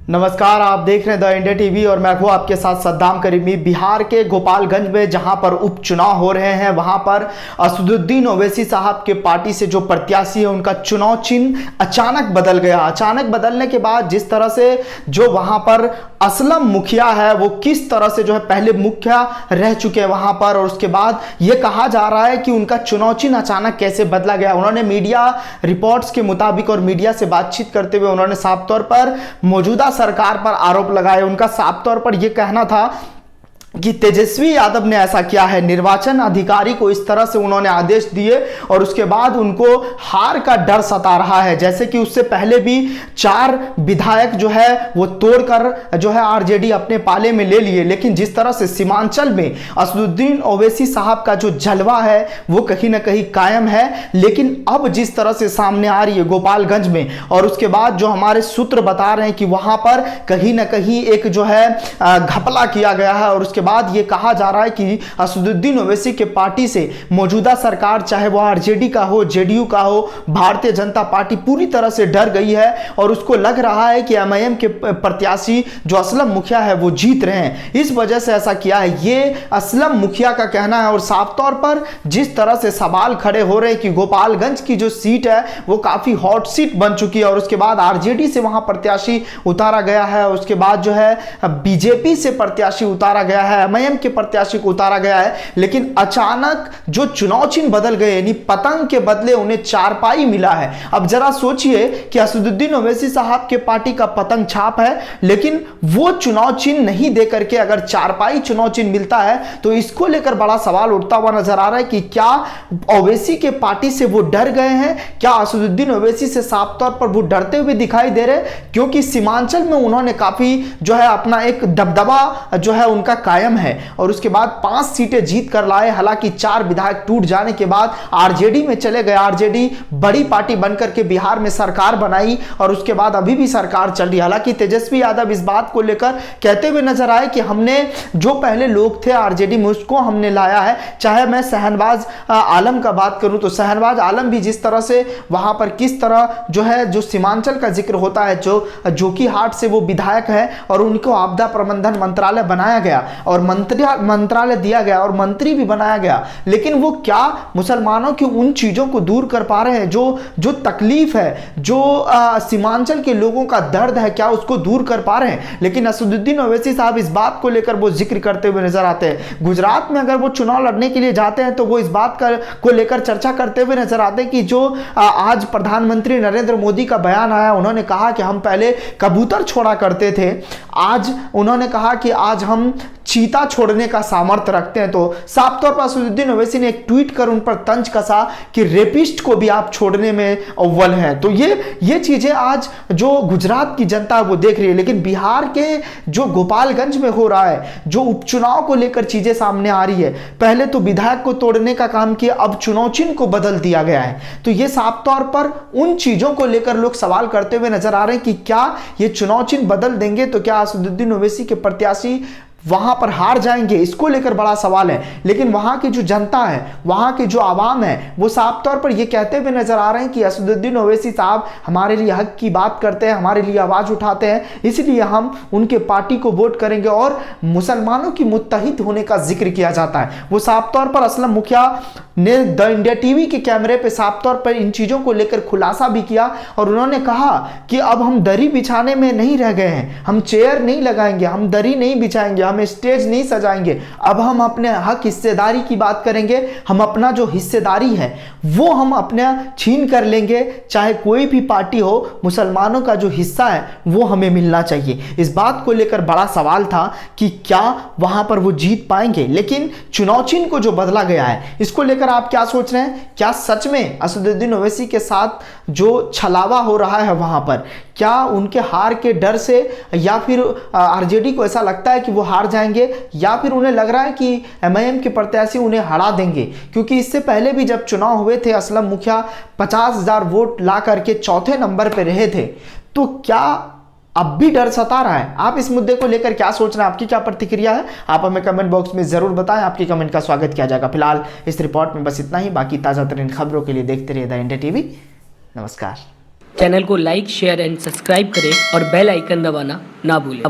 नमस्कार, आप देख रहे हैं द इंडिया टीवी और मैं हूं आपके साथ सद्दाम करीमी। बिहार के गोपालगंज में जहां पर उपचुनाव हो रहे हैं वहां पर असदुद्दीन ओवैसी साहब के पार्टी से जो प्रत्याशी है उनका चुनाव चिन्ह अचानक बदल गया। अचानक बदलने के बाद जिस तरह से जो वहां पर असलम मुखिया है वो किस तरह से जो है पहले मुखिया रह चुके हैं वहां पर, और उसके बाद ये कहा जा रहा है कि उनका चुनाव चिन्ह अचानक कैसे बदला गया। उन्होंने मीडिया रिपोर्ट्स के मुताबिक और मीडिया से बातचीत करते हुए उन्होंने साफ तौर पर मौजूदा सरकार पर आरोप लगाए। उनका साफ तौर पर यह कहना था कि तेजस्वी यादव ने ऐसा किया है। निर्वाचन अधिकारी को इस तरह से उन्होंने आदेश दिए और उसके बाद उनको हार का डर सता रहा है। जैसे कि उससे पहले भी 4 विधायक जो है वो तोड़कर जो है आरजेडी अपने पाले में ले लिए, लेकिन जिस तरह से सीमांचल में असदुद्दीन ओवैसी साहब का जो जलवा है वो कहीं ना कहीं कायम है। लेकिन अब जिस तरह से सामने आ रही है गोपालगंज में, और उसके बाद जो हमारे सूत्र बता रहे हैं कि वहां पर कहीं ना कहीं एक जो है घपला किया गया है, और उसके बाद यह कहा जा रहा है कि असदुद्दीन ओवैसी के पार्टी से मौजूदा सरकार, चाहे वह आरजेडी का हो, जेडीयू का हो, भारतीय जनता पार्टी पूरी तरह से डर गई है और उसको लग रहा है कि एमआईएम के प्रत्याशी जो असलम मुखिया है वो जीत रहे हैं, इस वजह से ऐसा किया है। ये असलम मुखिया का कहना है। और साफ तौर पर जिस तरह से सवाल खड़े हो रहे हैं कि गोपालगंज की जो सीट है वो काफी हॉट सीट बन चुकी है, और उसके बाद आरजेडी से वहां प्रत्याशी उतारा गया है, उसके बाद जो है बीजेपी से प्रत्याशी उतारा गया है, एमआईएम के प्रत्याशी को उतारा गया है। लेकिन अचानक जो चुनाव चिन्ह बदल गए, यानी पतंग के बदले उन्हें चारपाई मिला है। अब जरा सोचिए कि असदुद्दीन ओवैसी साहब के पार्टी का पतंग छाप है, लेकिन वो चुनाव चिन्ह नहीं दे करके अगर चारपाई चुनाव चिन्ह मिलता है तो इसको लेकर बड़ा सवाल उठता हुआ नजर आ रहा है कि क्या ओवैसी के पार्टी से वो डर गए हैं? क्या असदुद्दीन ओवैसी से साफ तौर पर वो डरते हुए दिखाई दे रहे? क्योंकि सीमांचल में उन्होंने काफी जो है अपना एक दबदबा जो है उनका कायम है, और उसके बाद 5 सीटें जीत कर लाए। हालांकि 4 विधायक टूट जाने के बाद आरजेडी में चले गए। आरजेडी बड़ी पार्टी बनकर के बिहार में सरकार बनाई और उसके बाद अभी भी सरकार चल रही है। हालांकि तेजस्वी यादव इस बात को लेकर कहते हुए नजर आए कि हमने जो पहले लोग थे आरजेडी में उसको हमने लाया है। चाहे मैं शहनवाज आलम का बात करूं तो शहनवाज आलम भी जिस तरह से वहां पर किस तरह जो है जो सीमांचल का जिक्र होता है, जो जोकीहाट से वो विधायक है और उनको आपदा प्रबंधन मंत्रालय बनाया गया और मंत्रालय दिया गया और मंत्री भी बनाया गया, लेकिन वो क्या मुसलमानों की उन चीजों को दूर कर पा रहे हैं? जो तकलीफ है, जो सीमांचल के लोगों का दर्द है, क्या उसको दूर कर पा रहे हैं? लेकिन असदुद्दीन ओवैसी साहब इस बात को लेकर वो जिक्र करते हुए नजर आते हैं। गुजरात में अगर वो चुनाव लड़ने के लिए जाते हैं तो वो इस बात को लेकर चर्चा करते हुए नजर आते हैं कि जो आज प्रधानमंत्री नरेंद्र मोदी का बयान आया, उन्होंने कहा कि हम पहले कबूतर छोड़ा करते थे, आज उन्होंने कहा कि आज हम चीता छोड़ने का सामर्थ्य रखते हैं। तो साफ तौर पर असदुद्दीन ओवैसी ने एक ट्वीट कर उन पर तंज कसा कि रेपिस्ट को भी आप छोड़ने में अव्वल हैं। तो ये चीजें आज जो गुजरात की जनता वो देख रही है। लेकिन बिहार के जो गोपालगंज में हो रहा है, जो उपचुनाव को लेकर चीजें सामने आ रही है, पहले तो विधायक को तोड़ने का काम किया, अब चुनाव चिन्ह को बदल दिया गया है। तो ये साफ तौर पर उन चीजों को लेकर लोग सवाल करते हुए नजर आ रहे हैं कि क्या ये चुनाव चिन्ह बदल देंगे तो क्या असदुद्दीन ओवैसी के प्रत्याशी वहां पर हार जाएंगे? इसको लेकर बड़ा सवाल है। लेकिन वहां की जो जनता है, वहां की जो आवाम है, वो साफ तौर पर यह कहते हुए नजर आ रहे हैं कि असदुद्दीन ओवैसी साहब हमारे लिए हक की बात करते हैं, हमारे लिए आवाज उठाते हैं, इसलिए हम उनके पार्टी को वोट करेंगे। और मुसलमानों की मुत्तहिद होने का जिक्र किया जाता है। वो साफ तौर पर असलम मुखिया ने द इंडिया टीवी के कैमरे पे साफ तौर पर इन चीजों को लेकर खुलासा भी किया और उन्होंने कहा कि अब हम दरी बिछाने में नहीं रह गए हैं, हम चेयर नहीं लगाएंगे, हम दरी नहीं बिछाएंगे, हम स्टेज नहीं सजाएंगे, अब हम अपने हक हिस्सेदारी की बात करेंगे। हम अपना जो हिस्सेदारी है वो हम अपना छीन कर लेंगे, चाहे कोई भी पार्टी हो, मुसलमानों का जो हिस्सा है वो हमें मिलना चाहिए। इस बात को लेकर बड़ा सवाल था कि क्या वहां पर वो जीत पाएंगे। लेकिन चुनाव चिन्ह को जो बदला गया है, इसको लेकर आप क्या सोच रहे हैं? क्या सच में असदुद्दीन ओवैसी के साथ जो छलावा हो रहा है वहां पर, क्या उनके हार के डर से, या फिर आरजेडी को ऐसा लगता है कि वो हार जाएंगे, या फिर उन्हें लग रहा है कि एमआईएम के प्रत्याशी उन्हें हरा देंगे? क्योंकि इससे पहले भी जब चुनाव हुए थे असलम मुखिया 50,000 वोट ला करके चौथे नंबर पर रहे थे। तो क्या अब भी डर सता रहा है? आप इस मुद्दे को लेकर क्या सोच रहे हैं? आपकी क्या प्रतिक्रिया है? आप हमें कमेंट बॉक्स में जरूर बताएं। आपकी कमेंट का स्वागत किया जाएगा। फिलहाल इस रिपोर्ट में बस इतना ही। बाकी ताजा तरीन खबरों के लिए देखते रहिए द इंडिया टीवी। नमस्कार। चैनल को लाइक शेयर एंड सब्सक्राइब करें और बेल आइकन दबाना ना भूलें।